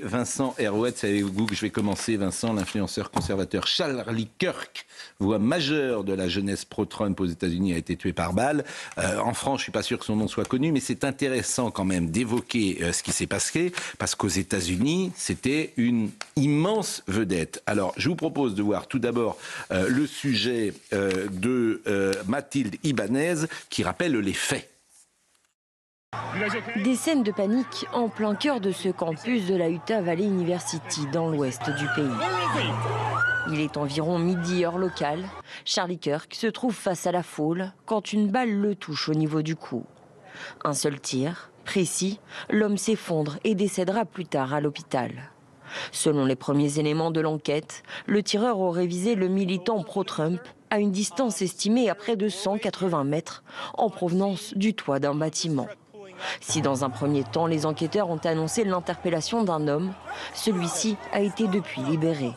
Vincent Herouet, c'est avec vous que je vais commencer. Vincent, l'influenceur conservateur Charlie Kirk, voix majeure de la jeunesse pro-Trump aux États-Unis, a été tué par balle. En France, je ne suis pas sûr que son nom soit connu, mais c'est intéressant quand même d'évoquer ce qui s'est passé, parce qu'aux États-Unis, c'était une immense vedette. Alors, je vous propose de voir tout d'abord le sujet de Mathilde Ibanez, qui rappelle les faits. Des scènes de panique en plein cœur de ce campus de la Utah Valley University dans l'ouest du pays. Il est environ midi heure locale. Charlie Kirk se trouve face à la foule quand une balle le touche au niveau du cou. Un seul tir, précis, l'homme s'effondre et décédera plus tard à l'hôpital. Selon les premiers éléments de l'enquête, le tireur aurait visé le militant pro-Trump à une distance estimée à près de 180 mètres en provenance du toit d'un bâtiment. Si dans un premier temps, les enquêteurs ont annoncé l'interpellation d'un homme, celui-ci a été depuis libéré.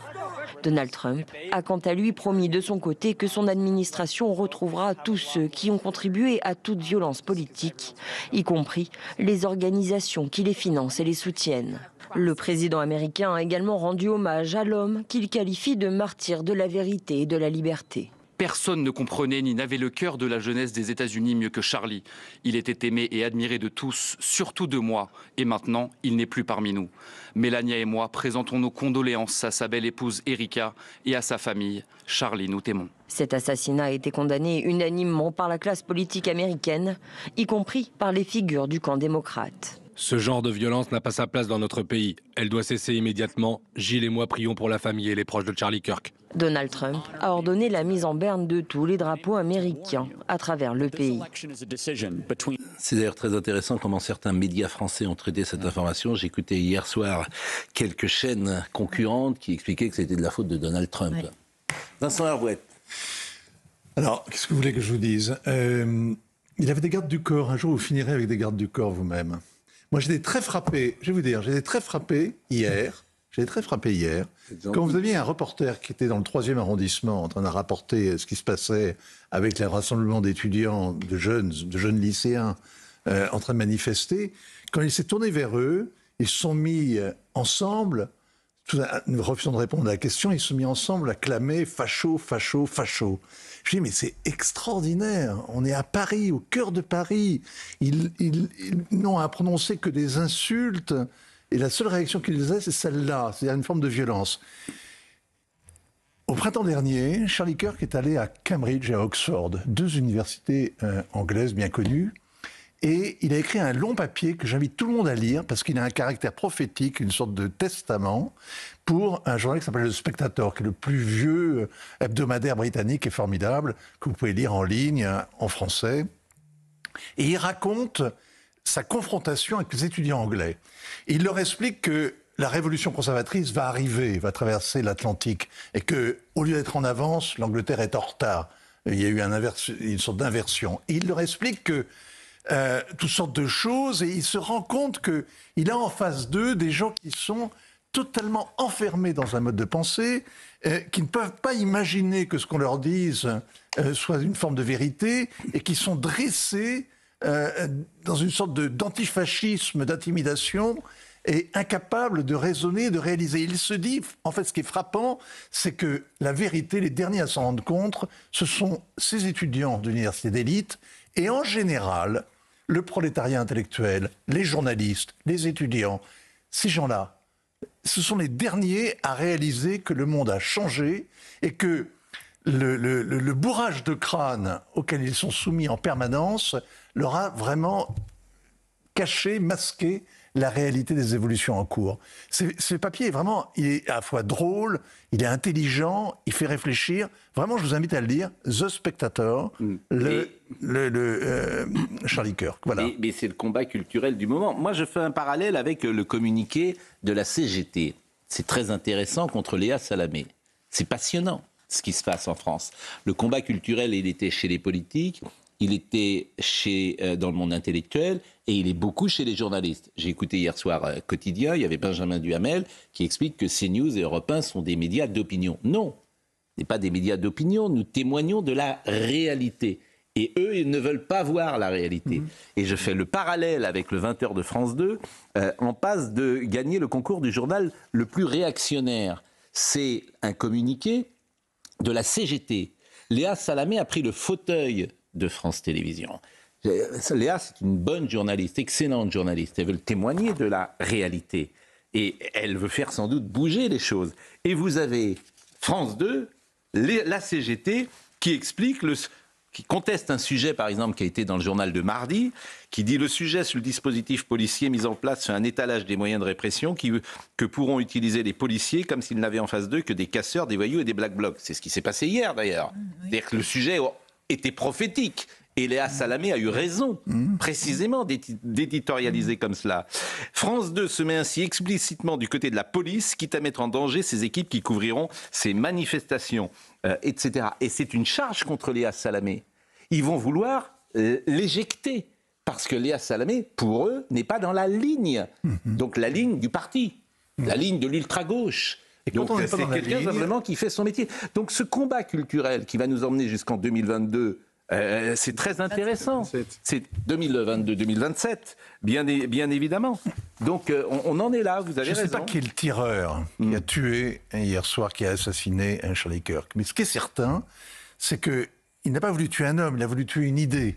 Donald Trump a quant à lui promis de son côté que son administration retrouvera tous ceux qui ont contribué à toute violence politique, y compris les organisations qui les financent et les soutiennent. Le président américain a également rendu hommage à l'homme qu'il qualifie de martyr de la vérité et de la liberté. Personne ne comprenait ni n'avait le cœur de la jeunesse des États-Unis mieux que Charlie. Il était aimé et admiré de tous, surtout de moi. Et maintenant, il n'est plus parmi nous. Mélania et moi présentons nos condoléances à sa belle épouse Erika et à sa famille. Charlie, nous t'aimons. Cet assassinat a été condamné unanimement par la classe politique américaine, y compris par les figures du camp démocrate. Ce genre de violence n'a pas sa place dans notre pays. Elle doit cesser immédiatement. Gilles et moi prions pour la famille et les proches de Charlie Kirk. Donald Trump a ordonné la mise en berne de tous les drapeaux américains à travers le pays. C'est d'ailleurs très intéressant comment certains médias français ont traité cette information. J'ai écouté hier soir quelques chaînes concurrentes qui expliquaient que c'était de la faute de Donald Trump. Ouais. Vincent Herouet. Alors, qu'est-ce que vous voulez que je vous dise ? Il avait des gardes du corps. Un jour, vous finirez avec des gardes du corps vous-même. Moi, j'étais très frappé, je vais vous dire, j'étais très frappé hier, quand vous aviez un reporter qui était dans le 3e arrondissement en train de rapporter ce qui se passait avec les rassemblements d'étudiants, de jeunes lycéens en train de manifester. Quand il s'est tourné vers eux, ils se sont mis ensemble, refusant de répondre à la question, ils se sont mis ensemble à clamer « facho, facho, facho ». Je dis, mais c'est extraordinaire, on est à Paris, au cœur de Paris. Ils n'ont à prononcer que des insultes, et la seule réaction qu'ils aient, c'est celle-là, c'est-à-dire une forme de violence. Au printemps dernier, Charlie Kirk est allé à Cambridge et à Oxford, 2 universités anglaises bien connues, et il a écrit un long papier que j'invite tout le monde à lire, parce qu'il a un caractère prophétique, une sorte de testament, pour un journal qui s'appelle Le Spectator, qui est le plus vieux hebdomadaire britannique et formidable, que vous pouvez lire en ligne, en français. Et il raconte sa confrontation avec les étudiants anglais. Et il leur explique que la révolution conservatrice va arriver, va traverser l'Atlantique, et que, au lieu d'être en avance, l'Angleterre est en retard. Il y a eu une sorte d'inversion. Et il leur explique que toutes sortes de choses, et il se rend compte qu'il a en face d'eux des gens qui sont totalement enfermés dans un mode de pensée, qui ne peuvent pas imaginer que ce qu'on leur dise soit une forme de vérité, et qui sont dressés dans une sorte d'antifascisme, d'intimidation, et incapables de raisonner, de réaliser. Il se dit, en fait, ce qui est frappant, c'est que la vérité, les derniers à s'en rendre compte, ce sont ces étudiants d'université d'élite, et en général, le prolétariat intellectuel, les journalistes, les étudiants, ces gens-là, ce sont les derniers à réaliser que le monde a changé et que le bourrage de crâne auquel ils sont soumis en permanence leur a vraiment caché, masqué la réalité des évolutions en cours. Ce papier, vraiment, il est à la fois drôle, il est intelligent, il fait réfléchir. Vraiment, je vous invite à le lire. The Spectator, Charlie Kirk. Voilà. Mais c'est le combat culturel du moment. Moi, je fais un parallèle avec le communiqué de la CGT. C'est très intéressant contre Léa Salamé. C'est passionnant ce qui se passe en France. Le combat culturel, il était chez les politiques, il était dans le monde intellectuel et il est beaucoup chez les journalistes. J'ai écouté hier soir Quotidien, il y avait Benjamin Duhamel qui explique que CNews et Europe 1 sont des médias d'opinion. Non, ce n'est pas des médias d'opinion, nous témoignons de la réalité. Et eux, ils ne veulent pas voir la réalité. Et je fais le parallèle avec le 20h de France 2, en passe de gagner le concours du journal le plus réactionnaire. C'est un communiqué de la CGT. Léa Salamé a pris le fauteuil de France Télévisions. Léa, c'est une bonne journaliste, excellente journaliste. Elle veut témoigner de la réalité. Et elle veut faire sans doute bouger les choses. Et vous avez France 2, la CGT, qui explique, qui conteste un sujet, par exemple, qui a été dans le journal de mardi, qui dit le sujet sur le dispositif policier mis en place sur un étalage des moyens de répression que pourront utiliser les policiers comme s'ils n'avaient en face d'eux que des casseurs, des voyous et des black blocs. C'est ce qui s'est passé hier, d'ailleurs. Oui. C'est-à-dire que le sujet était prophétique. Et Léa Salamé a eu raison, précisément, d'éditorialiser comme cela. France 2 se met ainsi explicitement du côté de la police, quitte à mettre en danger ses équipes qui couvriront ces manifestations, etc. Et c'est une charge contre Léa Salamé. Ils vont vouloir l'éjecter, parce que Léa Salamé, pour eux, n'est pas dans la ligne. Donc la ligne du parti, la ligne de l'ultra-gauche. Donc c'est quelqu'un vraiment qui fait son métier. Donc ce combat culturel qui va nous emmener jusqu'en 2022... c'est très intéressant. C'est 2022-2027, bien évidemment. Donc on en est là, vous avez raison. Je ne sais pas qui est le tireur qui a tué hier soir, qui a assassiné Charlie Kirk. Mais ce qui est certain, c'est qu'il n'a pas voulu tuer un homme, il a voulu tuer une idée.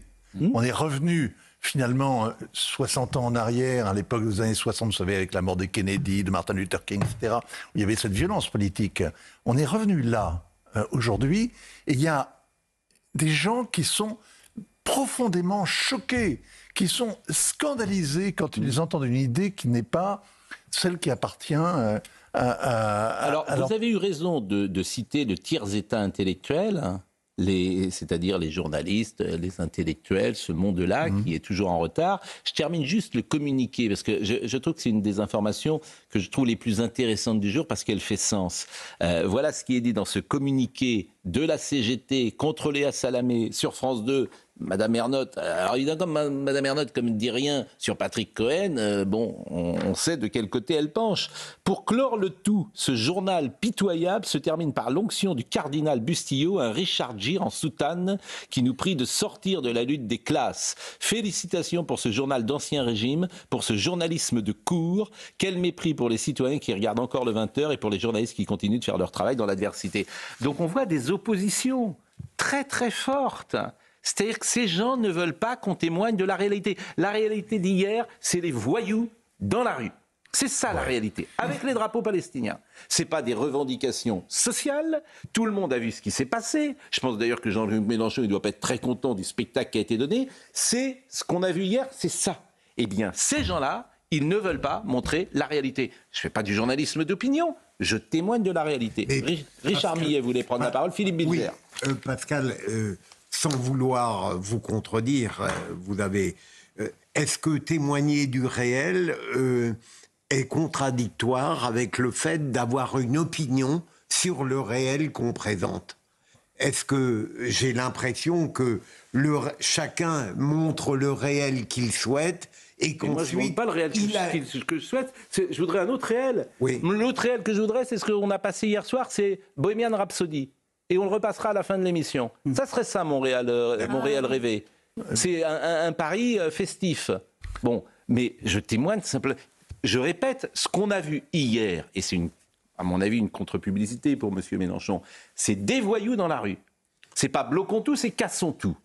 On est revenu finalement 60 ans en arrière, à l'époque des années 60, vous savez, avec la mort de Kennedy, de Martin Luther King, etc., où il y avait cette violence politique. On est revenu là, aujourd'hui, et il y a des gens qui sont profondément choqués, qui sont scandalisés quand ils entendent une idée qui n'est pas celle qui appartient à... Alors, vous avez eu raison de citer le tiers-état intellectuel, hein, c'est-à-dire les journalistes, les intellectuels, ce monde-là qui est toujours en retard. Je termine juste le communiqué, parce que je trouve que c'est une des informations que je trouve les plus intéressantes du jour, parce qu'elle fait sens. Voilà ce qui est dit dans ce communiqué de la CGT contre Léa Salamé sur France 2. Madame Ernotte, alors évidemment, comme Madame Ernotte, comme ne dit rien sur Patrick Cohen, bon, on sait de quel côté elle penche. Pour clore le tout, ce journal pitoyable se termine par l'onction du cardinal Bustillo, un Richard Gere en soutane, qui nous prie de sortir de la lutte des classes. Félicitations pour ce journal d'ancien régime, pour ce journalisme de cour. Quel mépris pour les citoyens qui regardent encore le 20h et pour les journalistes qui continuent de faire leur travail dans l'adversité. Donc on voit des oppositions très très fortes. C'est-à-dire que ces gens ne veulent pas qu'on témoigne de la réalité. La réalité d'hier, c'est les voyous dans la rue. C'est ça la réalité, avec les drapeaux palestiniens. Ce n'est pas des revendications sociales. Tout le monde a vu ce qui s'est passé. Je pense d'ailleurs que Jean-Luc Mélenchon ne doit pas être très content du spectacle qui a été donné. C'est ce qu'on a vu hier, c'est ça. Eh bien, ces gens-là, ils ne veulent pas montrer la réalité. Je ne fais pas du journalisme d'opinion, je témoigne de la réalité. Richard Millet voulait prendre la parole, Philippe Bilger. Oui, Pascal... sans vouloir vous contredire, vous avez... est-ce que témoigner du réel est contradictoire avec le fait d'avoir une opinion sur le réel qu'on présente? Est-ce que j'ai l'impression que chacun montre le réel qu'il souhaite et qu'ensuite... Moi, je ne montre pas le réel que je souhaite. Je voudrais un autre réel. Oui. L'autre réel que je voudrais, c'est ce qu'on a passé hier soir, c'est Bohemian Rhapsody. Et on le repassera à la fin de l'émission. Ça serait ça, mon réel rêvé. C'est un pari festif. Bon, mais je témoigne simplement. Je répète, ce qu'on a vu hier, et c'est à mon avis une contre-publicité pour M. Mélenchon, c'est des voyous dans la rue. C'est pas bloquons tout, c'est cassons tout.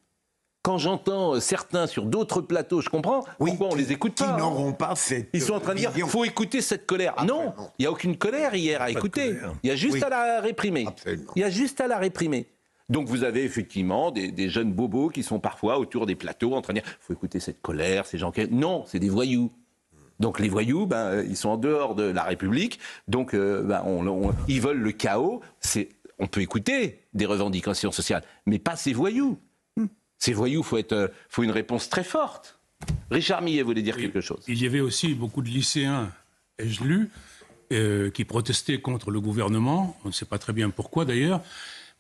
Quand j'entends certains sur d'autres plateaux, je comprends pourquoi on les écoute pas. Qui n'auront pas cette Ils sont en train de dire qu'il faut écouter cette colère. Non, il n'y a aucune colère hier à écouter. Il y a juste à la réprimer. Absolument. Il y a juste à la réprimer. Donc vous avez effectivement des jeunes bobos qui sont parfois autour des plateaux en train de dire il faut écouter cette colère, ces gens qui... Non, c'est des voyous. Donc les voyous, ils sont en dehors de la République. Donc ils veulent le chaos. On peut écouter des revendications sociales, mais pas ces voyous. Ces voyous, faut une réponse très forte. Richard Millet voulait dire quelque chose. Il y avait aussi beaucoup de lycéens, ai-je lu, qui protestaient contre le gouvernement. On ne sait pas très bien pourquoi d'ailleurs.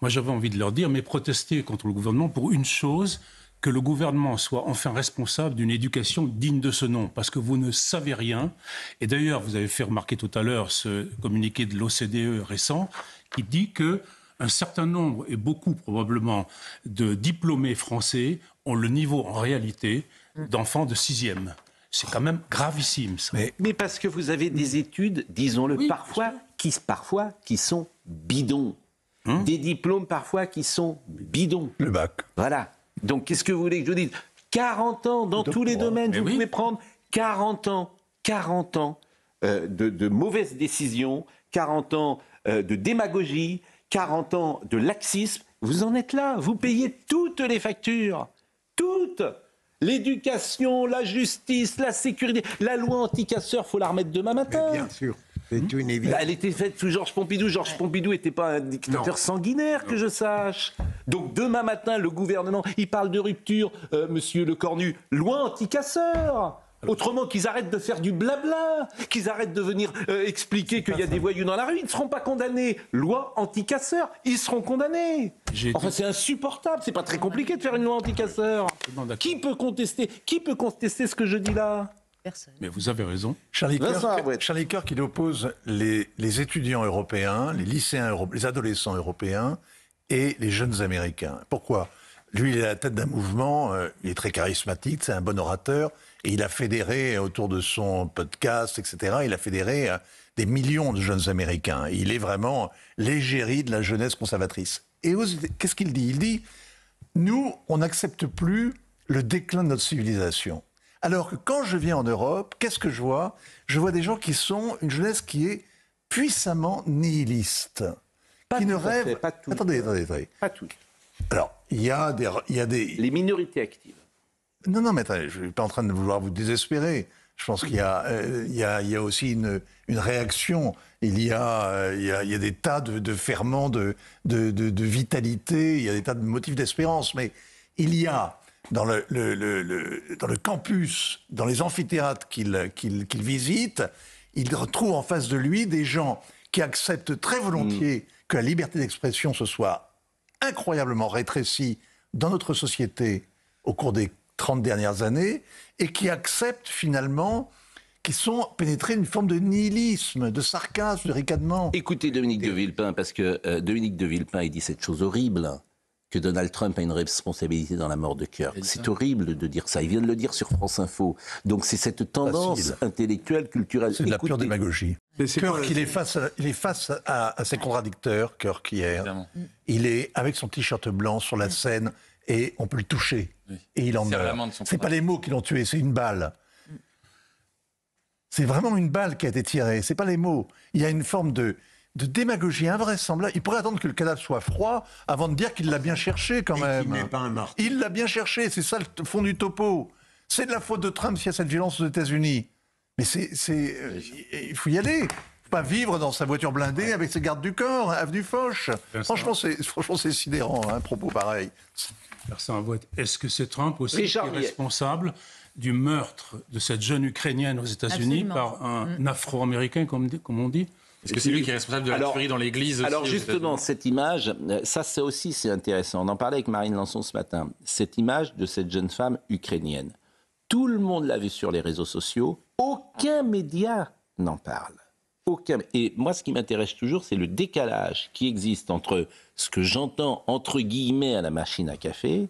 Moi, j'avais envie de leur dire, mais protester contre le gouvernement pour une chose, que le gouvernement soit enfin responsable d'une éducation digne de ce nom, parce que vous ne savez rien. Et d'ailleurs, vous avez fait remarquer tout à l'heure ce communiqué de l'OCDE récent qui dit que un certain nombre, et beaucoup probablement, de diplômés français ont le niveau, en réalité, d'enfants de 6e. C'est quand même gravissime, ça. Mais parce que vous avez des études, disons-le, Oui, parfois qui sont bidons. Des diplômes parfois qui sont bidons. Le bac. Voilà. Donc, qu'est-ce que vous voulez que je vous dise ? 40 ans dans tous les domaines, vous pouvez prendre 40 ans de mauvaises décisions, 40 ans de démagogie, 40 ans de laxisme. Vous en êtes là. Vous payez toutes les factures. Toutes. L'éducation, la justice, la sécurité. La loi anti-casseurs, il faut la remettre demain matin. Bien sûr. C'est une évidence. Elle était faite sous Georges Pompidou. Georges Pompidou n'était pas un dictateur sanguinaire, que je sache. Donc demain matin, le gouvernement, il parle de rupture, monsieur Lecornu, loi anti-casseurs. Autrement, qu'ils arrêtent de faire du blabla, qu'ils arrêtent de venir expliquer qu'il y a des voyous dans la rue. Ils ne seront pas condamnés. Loi anti-casseurs, ils seront condamnés. Enfin, c'est insupportable. C'est pas très compliqué de faire une loi anti-casseurs. Qui peut contester ce que je dis là ? Personne. Mais vous avez raison. Charlie Kirk, il oppose les étudiants européens, les lycéens les adolescents européens et les jeunes Américains. Pourquoi ? Lui, il est à la tête d'un mouvement, il est très charismatique, c'est un bon orateur, et il a fédéré autour de son podcast, etc., il a fédéré des millions de jeunes Américains. Il est vraiment l'égérie de la jeunesse conservatrice. Et qu'est-ce qu'il dit ? Il dit, nous, on n'accepte plus le déclin de notre civilisation. Alors que quand je viens en Europe, qu'est-ce que je vois ? Je vois des gens qui sont une jeunesse qui est puissamment nihiliste, qui ne rêve. Pas tout. Attendez. Pas tout. Alors, il y a des. Les minorités actives. Non, mais attendez, je ne suis pas en train de vouloir vous désespérer. Je pense qu'il y a aussi une réaction. Il y a des tas de ferments de vitalité. Il y a des tas de motifs d'espérance. Mais il y a dans le campus, dans les amphithéâtres qu'il visite, il retrouve en face de lui des gens qui acceptent très volontiers que la liberté d'expression se soit incroyablement rétrécie dans notre société au cours des 30 dernières années, et qui acceptent finalement, qui sont pénétrés d'une forme de nihilisme, de sarcasme, de ricanement. Écoutez Dominique de Villepin, parce que Dominique de Villepin, il dit cette chose horrible, que Donald Trump a une responsabilité dans la mort de Kirk. C'est horrible de dire ça. Il vient de le dire sur France Info. Donc c'est cette tendance intellectuelle, culturelle. C'est de la pure démagogie. Kirk, il est face à ses contradicteurs, Kirk, hier. Évidemment. Il est avec son t-shirt blanc sur la scène et on peut le toucher. Oui. Et il en meurt. C'est pas les mots qui l'ont tué, c'est une balle. C'est vraiment une balle qui a été tirée, c'est pas les mots. Il y a une forme de démagogie invraisemblable. Il pourrait attendre que le cadavre soit froid avant de dire qu'il l'a bien cherché quand même. Il n'est pas un martyr. Il l'a bien cherché, c'est ça le fond du topo. C'est de la faute de Trump s'il y a cette violence aux États-Unis. Mais il faut y aller. Il ne faut pas vivre dans sa voiture blindée avec ses gardes du corps, avenue Foch. Franchement, c'est sidérant, un propos pareil. Est-ce que c'est Trump aussi qui est responsable du meurtre de cette jeune Ukrainienne aux États-Unis par un Afro-Américain, comme on dit ? Est-ce que c'est lui qui est responsable de la tuerie dans l'église aussi? Alors justement, cette image, ça aussi c'est intéressant. On en parlait avec Marine Lançon ce matin. Cette image de cette jeune femme ukrainienne. Tout le monde l'a vue sur les réseaux sociaux. Aucun média n'en parle. Aucun. Et moi, ce qui m'intéresse toujours, c'est le décalage qui existe entre ce que j'entends entre guillemets à la machine à café,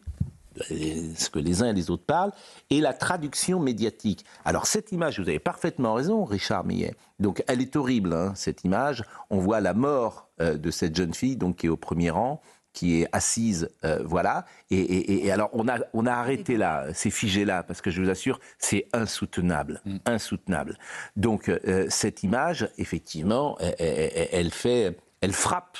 ce que les uns et les autres parlent, et la traduction médiatique. Alors cette image, vous avez parfaitement raison, Richard Millet. Donc elle est horrible, hein, cette image. On voit la mort de cette jeune fille, donc qui est au premier rang, qui est assise, voilà. Et alors on a arrêté là, c'est figé là, parce que je vous assure, c'est insoutenable, insoutenable. Donc cette image, effectivement, elle frappe.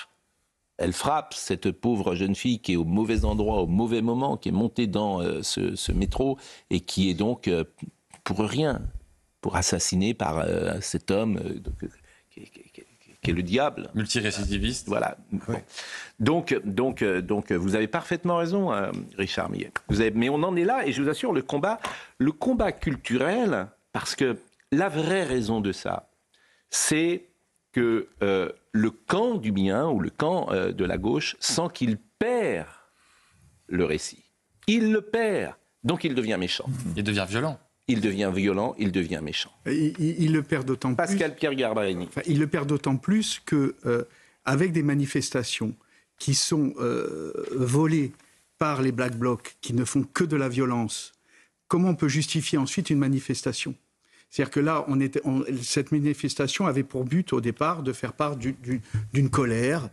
Elle frappe cette pauvre jeune fille qui est au mauvais endroit, au mauvais moment, qui est montée dans ce métro et qui est donc pour rien, pour assassiner par cet homme qui est le diable. Multirécidiviste. Voilà. Ouais. Donc, vous avez parfaitement raison, Richard Millet. Mais on en est là, et je vous assure, le combat culturel, parce que la vraie raison de ça, c'est que le camp du bien ou le camp de la gauche sent qu'il perd le récit. Il le perd, donc il devient méchant. Il devient violent. Il devient violent, il devient méchant. Il le perd d'autant plus... Pascal Pierre Garbarini. Il le perd d'autant plus qu'avec des manifestations qui sont volés par les Black Blocs, qui ne font que de la violence, comment on peut justifier ensuite une manifestation ? C'est-à-dire que là, cette manifestation avait pour but au départ de faire part d'une colère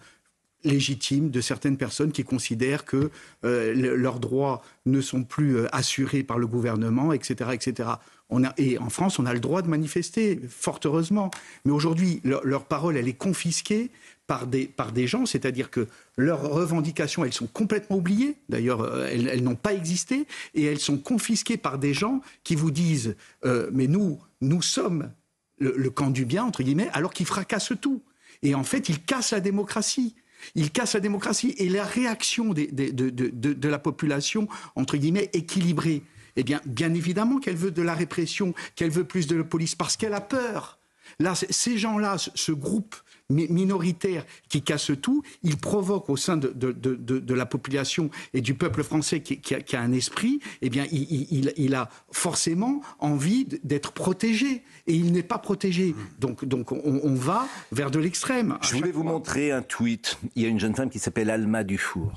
légitime de certaines personnes qui considèrent que leurs droits ne sont plus assurés par le gouvernement, etc., etc. Et en France, on a le droit de manifester, fort heureusement. Mais aujourd'hui, leur parole, elle est confisquée par des gens, c'est-à-dire que leurs revendications, elles sont complètement oubliées. D'ailleurs, elles n'ont pas existé. Et elles sont confisquées par des gens qui vous disent mais nous sommes le camp du bien, entre guillemets, alors qu'ils fracassent tout. Et en fait, ils cassent la démocratie. Ils cassent la démocratie. Et la réaction de la population, entre guillemets, équilibrée, eh bien évidemment qu'elle veut de la répression, qu'elle veut plus de la police, parce qu'elle a peur. Là, ces gens-là, ce groupe minoritaire qui casse tout, il provoque au sein de la population et du peuple français qui a un esprit, eh bien, il a forcément envie d'être protégé. Et il n'est pas protégé. Donc on va vers de l'extrême. Je voulais vous montrer un tweet. Il y a une jeune femme qui s'appelle Alma Dufour.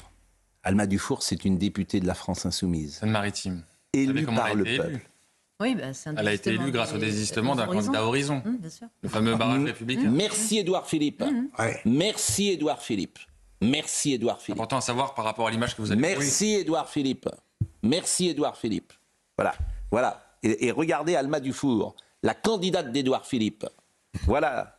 Alma Dufour, c'est une députée de la France Insoumise. Seine-Maritime. Élue par le peuple. Oui, elle a été élue grâce au désistement d'un candidat Horizon, le fameux barrage républicain. Merci Édouard Philippe. Merci Édouard Philippe. Merci Édouard Philippe. Important à savoir par rapport à l'image que vous avez. Merci Édouard Philippe. Merci Édouard Philippe. Voilà. Et regardez Alma Dufour, la candidate d'Édouard Philippe. Voilà.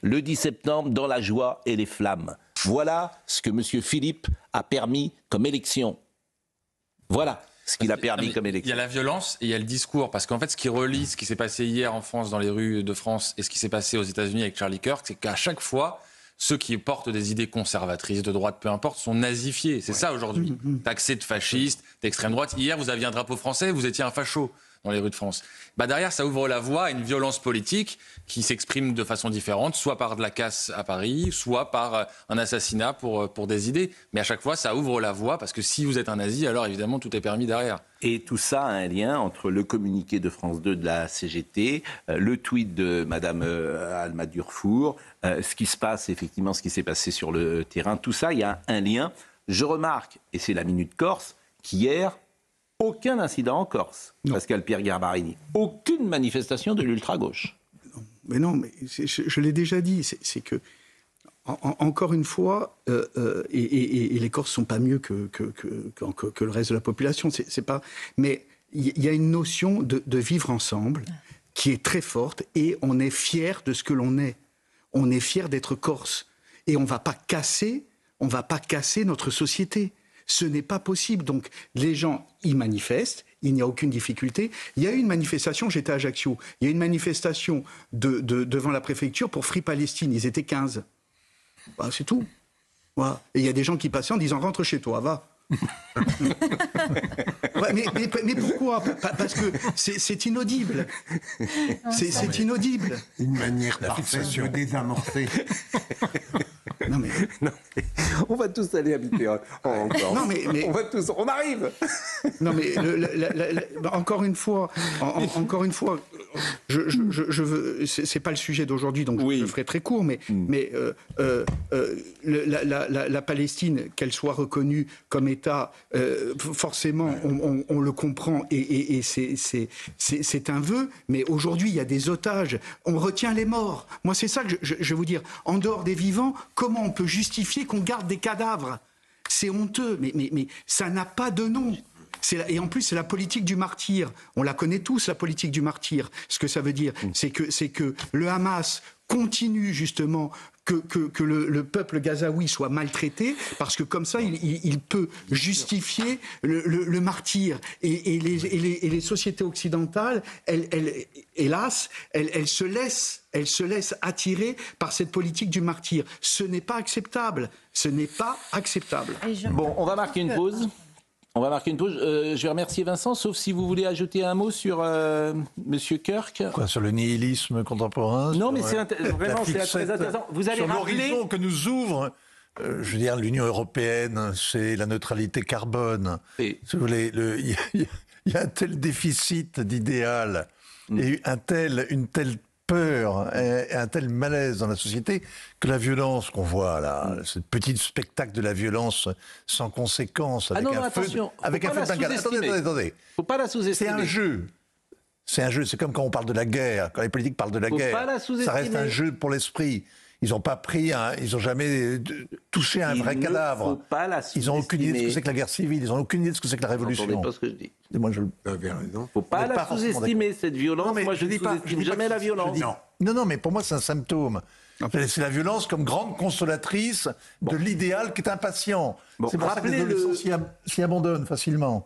Le 10 septembre, dans la joie et les flammes. Voilà ce que M. Philippe a permis comme élection. Voilà ce qu'il a permis comme élection. Il y a la violence et il y a le discours. Parce qu'en fait, ce qui relie ce qui s'est passé hier en France, dans les rues de France, et ce qui s'est passé aux États-Unis avec Charlie Kirk, c'est qu'à chaque fois, ceux qui portent des idées conservatrices, de droite, peu importe, sont nazifiés. C'est ça aujourd'hui. Taxés de fascistes, d'extrême droite. Hier, vous aviez un drapeau français, vous étiez un facho dans les rues de France. Derrière, ça ouvre la voie à une violence politique qui s'exprime de façon différente, soit par de la casse à Paris, soit par un assassinat pour des idées. Mais à chaque fois, ça ouvre la voie, parce que si vous êtes un nazi, alors évidemment, tout est permis derrière. Et tout ça a un lien entre le communiqué de France 2 de la CGT, le tweet de Mme Alma Dufour, ce qui se passe, effectivement, ce qui s'est passé sur le terrain. Tout ça, il y a un lien. Je remarque, et c'est la Minute Corse, qu'hier, aucun incident en Corse, non. Pascal Pierre Garbarini. Aucune manifestation de l'ultra-gauche. Mais non, mais je l'ai déjà dit, c'est que, encore une fois, et les Corses ne sont pas mieux que le reste de la population, c'est pas... Mais il y a une notion de vivre ensemble qui est très forte, et on est fiers de ce que l'on est. On est fiers d'être Corse. Et on ne va pas casser notre société. Ce n'est pas possible. Donc, les gens y manifestent, il n'y a aucune difficulté. Il y a eu une manifestation, j'étais à Ajaccio, il y a eu une manifestation devant la préfecture pour Free Palestine. Ils étaient 15. C'est tout. Voilà. Et il y a des gens qui passaient en disant « rentre chez toi, va ». Mais pourquoi ? Parce que c'est inaudible. C'est inaudible. Une manière parfaite de désamorcer. Non mais on va tous aller habiter en Corse. Non mais on arrive. Non mais encore une fois, je veux. C'est pas le sujet d'aujourd'hui, donc je ferai très court. Mais la Palestine, qu'elle soit reconnue comme État, forcément, on le comprend et c'est un vœu. Mais aujourd'hui, il y a des otages. On retient les morts. Moi, c'est ça que je vais vous dire. En dehors des vivants, comment on peut justifier qu'on garde des cadavres ? C'est honteux, mais ça n'a pas de nom. Et en plus, c'est la politique du martyr. On la connaît tous, la politique du martyr. Ce que ça veut dire, c'est que le Hamas continue justement que le peuple gazaoui soit maltraité, parce que comme ça, il peut justifier le martyr. Et les sociétés occidentales, hélas, elles se laissent attirer par cette politique du martyr. Ce n'est pas acceptable. Ce n'est pas acceptable. Bon, on va marquer une pause. Je vais remercier Vincent, sauf si vous voulez ajouter un mot sur Monsieur Kirk. Quoi, sur le nihilisme contemporain ? Non, mais vraiment, c'est très intéressant. Vous allez sur l'horizon que nous ouvre, je veux dire, l'Union européenne, c'est la neutralité carbone. Si vous voulez, il y a un tel déficit d'idéal et une telle peur et un tel malaise dans la société que la violence qu'on voit là, ce petit spectacle de la violence sans conséquence, avec un feu de Bengale. Attendez. Faut pas la sous-estimer. C'est un jeu. C'est un jeu. C'est comme quand on parle de la guerre, quand les politiques parlent de la guerre. Pas la sous-estimer. Ça reste un jeu pour l'esprit. Ils n'ont pas ils n'ont jamais touché un vrai cadavre. Faut pas la ils n'ont aucune idée de ce que c'est que la guerre civile. Ils n'ont aucune idée de ce que c'est que la révolution. Vous n'entendez pas ce que je dis. Moi, Vous avez raison. Faut pas la sous-estimer, cette violence. Non, mais moi, je ne dis pas, sous-estime jamais la violence. Non, mais pour moi, c'est un symptôme. C'est la violence comme grande consolatrice de l'idéal qui est impatient. C'est pour ça que les adolescents s'y abandonnent facilement.